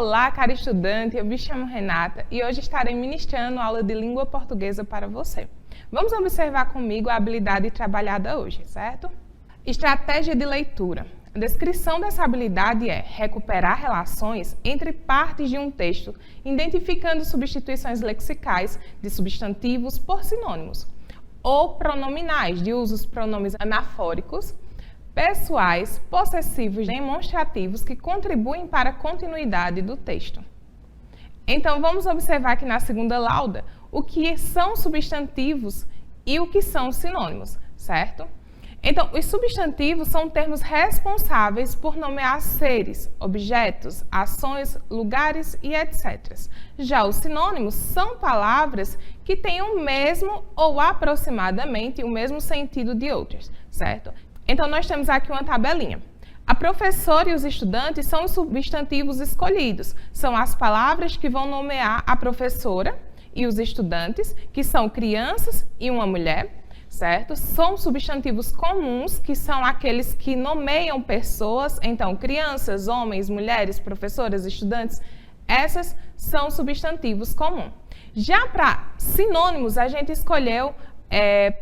Olá, cara estudante, eu me chamo Renata e hoje estarei ministrando aula de língua portuguesa para você. Vamos observar comigo a habilidade trabalhada hoje, certo? Estratégia de leitura. A descrição dessa habilidade é recuperar relações entre partes de um texto, identificando substituições lexicais de substantivos por sinônimos, ou pronominais, de usos pronomes anafóricos, pessoais, possessivos, demonstrativos que contribuem para a continuidade do texto. Então, vamos observar aqui na segunda lauda o que são substantivos e o que são sinônimos, certo? Então, os substantivos são termos responsáveis por nomear seres, objetos, ações, lugares e etc. Já os sinônimos são palavras que têm o mesmo ou aproximadamente o mesmo sentido de outras, certo? Então, nós temos aqui uma tabelinha. A professora e os estudantes são os substantivos escolhidos. São as palavras que vão nomear a professora e os estudantes, que são crianças e uma mulher, certo? São substantivos comuns, que são aqueles que nomeiam pessoas. Então, crianças, homens, mulheres, professoras, estudantes, essas são substantivos comuns. Já para sinônimos, a gente escolheu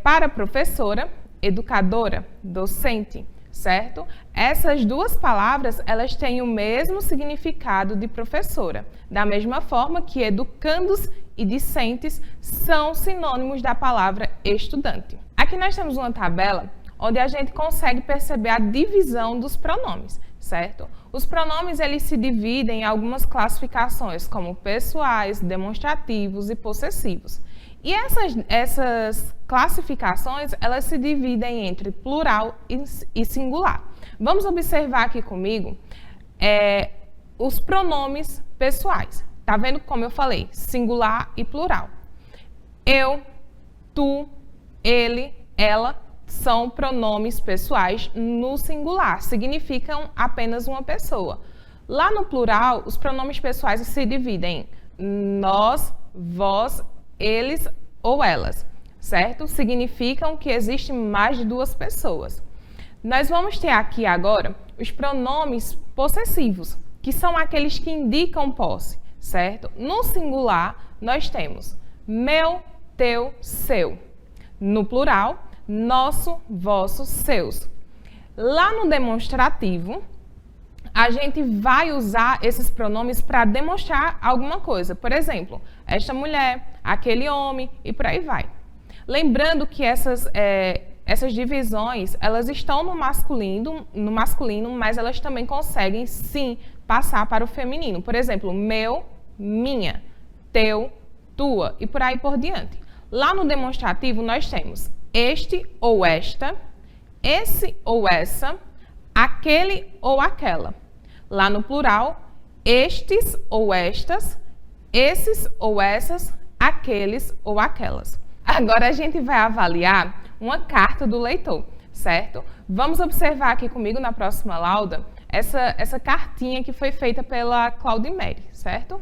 para professora, educadora, docente, certo? Essas duas palavras, elas têm o mesmo significado de professora, da mesma forma que educandos e discentes são sinônimos da palavra estudante. Aqui nós temos uma tabela onde a gente consegue perceber a divisão dos pronomes, certo? Os pronomes, eles se dividem em algumas classificações, como pessoais, demonstrativos e possessivos. E essas classificações, elas se dividem entre plural e singular. Vamos observar aqui comigo os pronomes pessoais. Tá vendo como eu falei? Singular e plural. Eu, tu, ele, ela são pronomes pessoais no singular, significam apenas uma pessoa. Lá no plural, os pronomes pessoais se dividem em nós, vós, eles ou elas, certo? Significam que existe mais de duas pessoas. Nós vamos ter aqui agora os pronomes possessivos, que são aqueles que indicam posse, certo? No singular, nós temos meu, teu, seu. No plural, nosso, vosso, seus. Lá no demonstrativo, a gente vai usar esses pronomes para demonstrar alguma coisa. Por exemplo, esta mulher, aquele homem e por aí vai. Lembrando que essas divisões, elas estão no masculino, mas elas também conseguem, sim, passar para o feminino. Por exemplo, meu, minha, teu, tua e por aí por diante. Lá no demonstrativo, nós temos este ou esta, esse ou essa, aquele ou aquela. Lá no plural, estes ou estas, esses ou essas, aqueles ou aquelas. Agora a gente vai avaliar uma carta do leitor, certo? Vamos observar aqui comigo na próxima lauda essa cartinha que foi feita pela Claudimere, certo?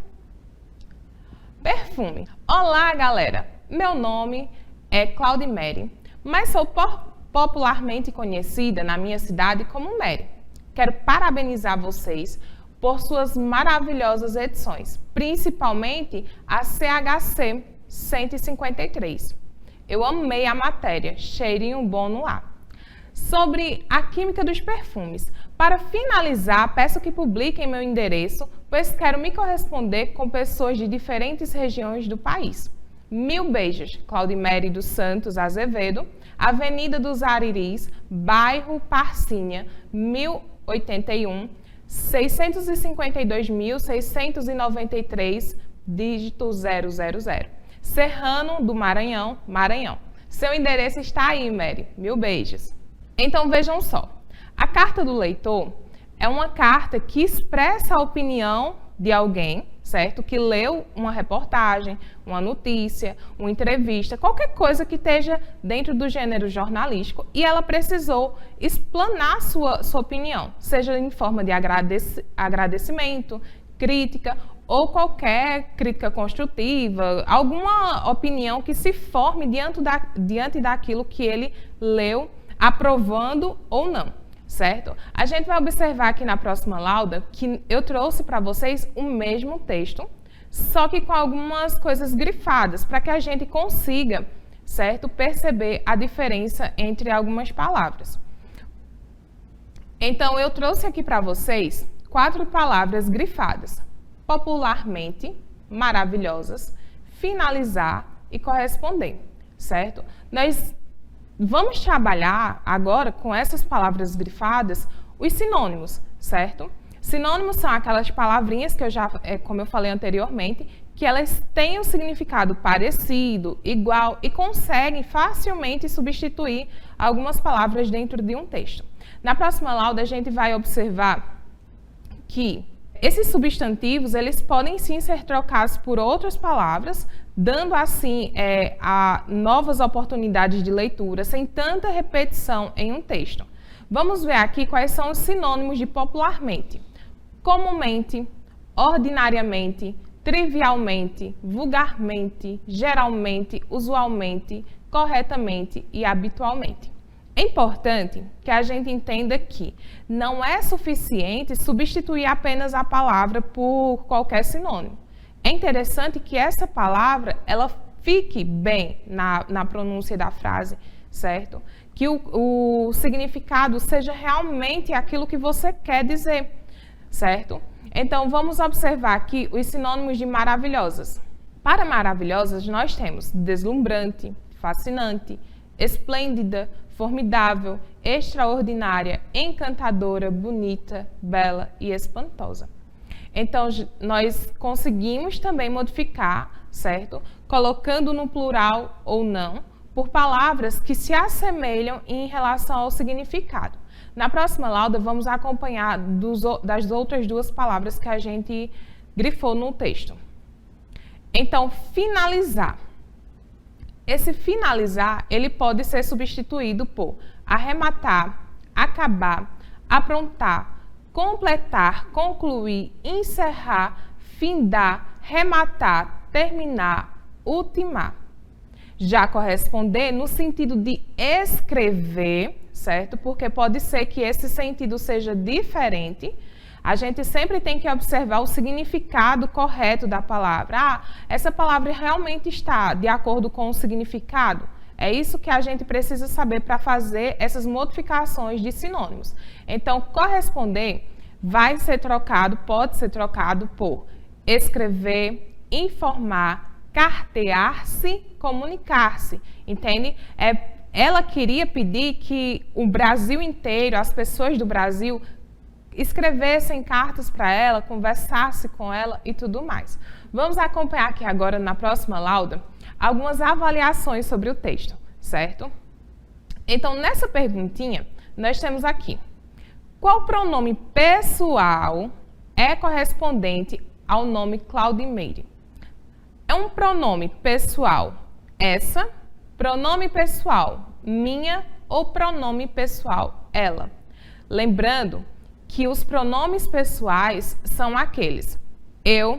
Perfume. Olá, galera! Meu nome é Claudimere, mas sou popularmente conhecida na minha cidade como Mary. Quero parabenizar vocês por suas maravilhosas edições, principalmente a CHC 153. Eu amei a matéria, cheirinho bom no ar. Sobre a química dos perfumes. Para finalizar, peço que publiquem meu endereço, pois quero me corresponder com pessoas de diferentes regiões do país. Mil beijos, Claudimere dos Santos Azevedo, Avenida dos Ariris, bairro Parcinha, 1081, 652.693, dígito 000. Serrano do Maranhão, Maranhão. Seu endereço está aí, Mary. Mil beijos. Então, vejam só. A carta do leitor é uma carta que expressa a opinião de alguém, certo? Que leu uma reportagem, uma notícia, uma entrevista, qualquer coisa que esteja dentro do gênero jornalístico e ela precisou explanar sua opinião, seja em forma de agradecimento, crítica ou qualquer crítica construtiva, alguma opinião que se forme diante daquilo que ele leu, aprovando ou não. certo? A gente vai observar aqui na próxima lauda que eu trouxe para vocês o mesmo texto, só que com algumas coisas grifadas, para que a gente consiga, certo, perceber a diferença entre algumas palavras. Então, eu trouxe aqui para vocês 4 palavras grifadas: popularmente, maravilhosas, finalizar e corresponder, certo? Nós vamos trabalhar agora com essas palavras grifadas os sinônimos, certo? Sinônimos são aquelas palavrinhas que como eu falei anteriormente, que elas têm um significado parecido, igual e conseguem facilmente substituir algumas palavras dentro de um texto. Na próxima lauda, a gente vai observar que esses substantivos, eles podem sim ser trocados por outras palavras, dando assim a novas oportunidades de leitura, sem tanta repetição em um texto. Vamos ver aqui quais são os sinônimos de popularmente: comumente, ordinariamente, trivialmente, vulgarmente, geralmente, usualmente, corretamente e habitualmente. É importante que a gente entenda que não é suficiente substituir apenas a palavra por qualquer sinônimo. É interessante que essa palavra ela fique bem na pronúncia da frase, certo? Que o significado seja realmente aquilo que você quer dizer, certo? Então, vamos observar aqui os sinônimos de maravilhosas. Para maravilhosas, nós temos deslumbrante, fascinante, esplêndida, formidável, extraordinária, encantadora, bonita, bela e espantosa. Então, nós conseguimos também modificar, certo? Colocando no plural ou não, por palavras que se assemelham em relação ao significado. Na próxima lauda, vamos acompanhar das outras 2 palavras que a gente grifou no texto. Então, finalizar. Esse finalizar, ele pode ser substituído por arrematar, acabar, aprontar, completar, concluir, encerrar, findar, rematar, terminar, ultimar. Já corresponder no sentido de escrever, certo? Porque pode ser que esse sentido seja diferente. A gente sempre tem que observar o significado correto da palavra. Essa palavra realmente está de acordo com o significado? É isso que a gente precisa saber para fazer essas modificações de sinônimos. Então, corresponder pode ser trocado por escrever, informar, cartear-se, comunicar-se, entende? Ela queria pedir que o Brasil inteiro, as pessoas do Brasil, escrevessem cartas para ela, conversassem com ela e tudo mais. Vamos acompanhar aqui agora, na próxima lauda, algumas avaliações sobre o texto, certo? Então, nessa perguntinha, nós temos aqui: qual pronome pessoal é correspondente ao nome Claudimeire? É um pronome pessoal essa, pronome pessoal minha ou pronome pessoal ela? Lembrando que os pronomes pessoais são aqueles: eu,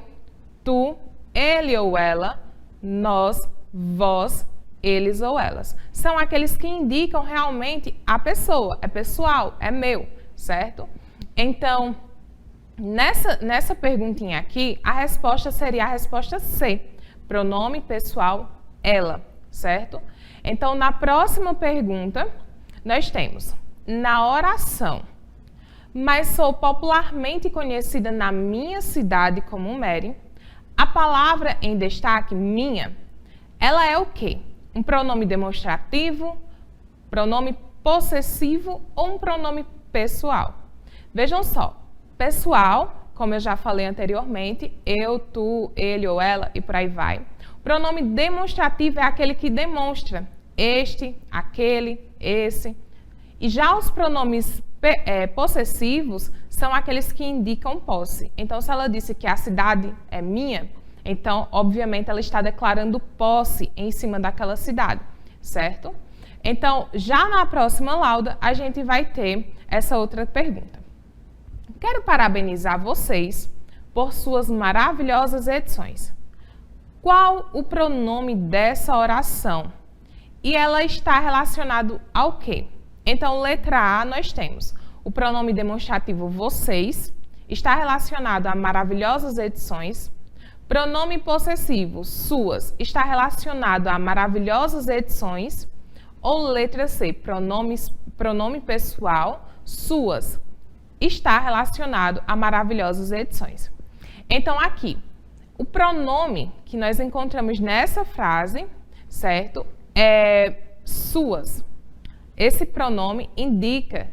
tu, ele ou ela, nós, vós, eles ou elas. São aqueles que indicam realmente a pessoa, é pessoal, é meu, certo? Então, nessa perguntinha aqui, a resposta seria a resposta C, pronome pessoal ela, certo? Então, na próxima pergunta, nós temos: na oração, mas sou popularmente conhecida na minha cidade como Mary, a palavra em destaque, minha, ela é o quê? Um pronome demonstrativo, pronome possessivo ou um pronome pessoal? Vejam só, pessoal, como eu já falei anteriormente, eu, tu, ele ou ela e por aí vai. O pronome demonstrativo é aquele que demonstra este, aquele, esse. E já os pronomes possessivos são aqueles que indicam posse. Então, se ela disse que a cidade é minha, então, obviamente, ela está declarando posse em cima daquela cidade, certo? Então, já na próxima lauda, a gente vai ter essa outra pergunta. Quero parabenizar vocês por suas maravilhosas edições. Qual o pronome dessa oração? E ela está relacionada ao quê? Então, letra A, nós temos o pronome demonstrativo vocês está relacionado a maravilhosas edições. Pronome possessivo suas está relacionado a maravilhosas edições. Ou letra C, pronome pessoal suas está relacionado a maravilhosas edições. Então aqui, o pronome que nós encontramos nessa frase, certo? É suas. Esse pronome indica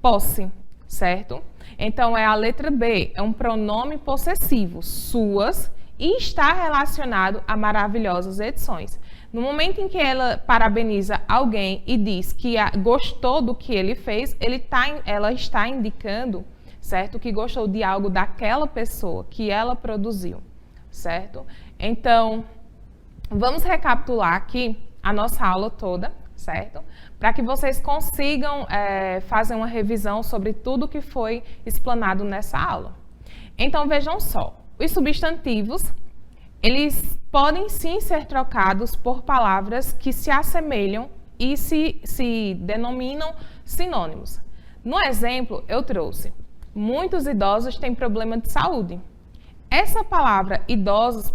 posse, certo? Então, é a letra B, é um pronome possessivo, suas, e está relacionado a maravilhosas edições. No momento em que ela parabeniza alguém e diz que gostou do que ele fez, ela está indicando, certo? Que gostou de algo daquela pessoa, que ela produziu, certo? Então, vamos recapitular aqui a nossa aula toda, certo? Para que vocês consigam fazer uma revisão sobre tudo que foi explanado nessa aula. Então, vejam só, os substantivos, eles podem sim ser trocados por palavras que se assemelham e se denominam sinônimos. No exemplo, eu trouxe, muitos idosos têm problema de saúde. Essa palavra idosos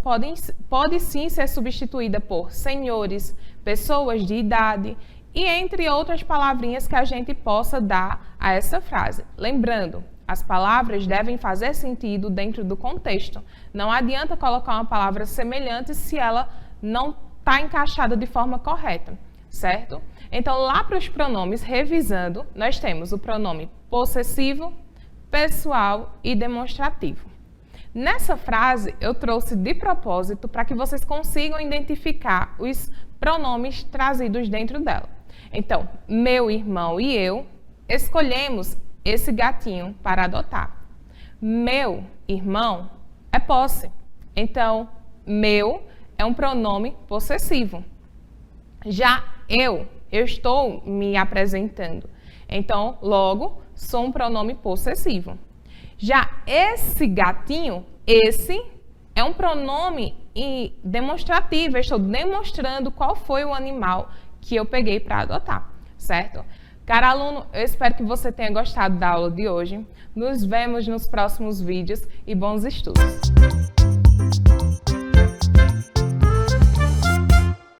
pode sim ser substituída por senhores, pessoas de idade e entre outras palavrinhas que a gente possa dar a essa frase. Lembrando, as palavras devem fazer sentido dentro do contexto. Não adianta colocar uma palavra semelhante se ela não está encaixada de forma correta, certo? Então, lá para os pronomes, revisando, nós temos o pronome possessivo, pessoal e demonstrativo. Nessa frase, eu trouxe de propósito para que vocês consigam identificar os pronomes trazidos dentro dela. Então, meu irmão e eu escolhemos esse gatinho para adotar. Meu irmão é posse. Então, meu é um pronome possessivo. Já eu estou me apresentando. Então, logo, sou um pronome possessivo. Já esse gatinho, esse é um pronome demonstrativo. Eu estou demonstrando qual foi o animal que eu peguei para adotar, certo? Caro aluno, eu espero que você tenha gostado da aula de hoje. Nos vemos nos próximos vídeos e bons estudos!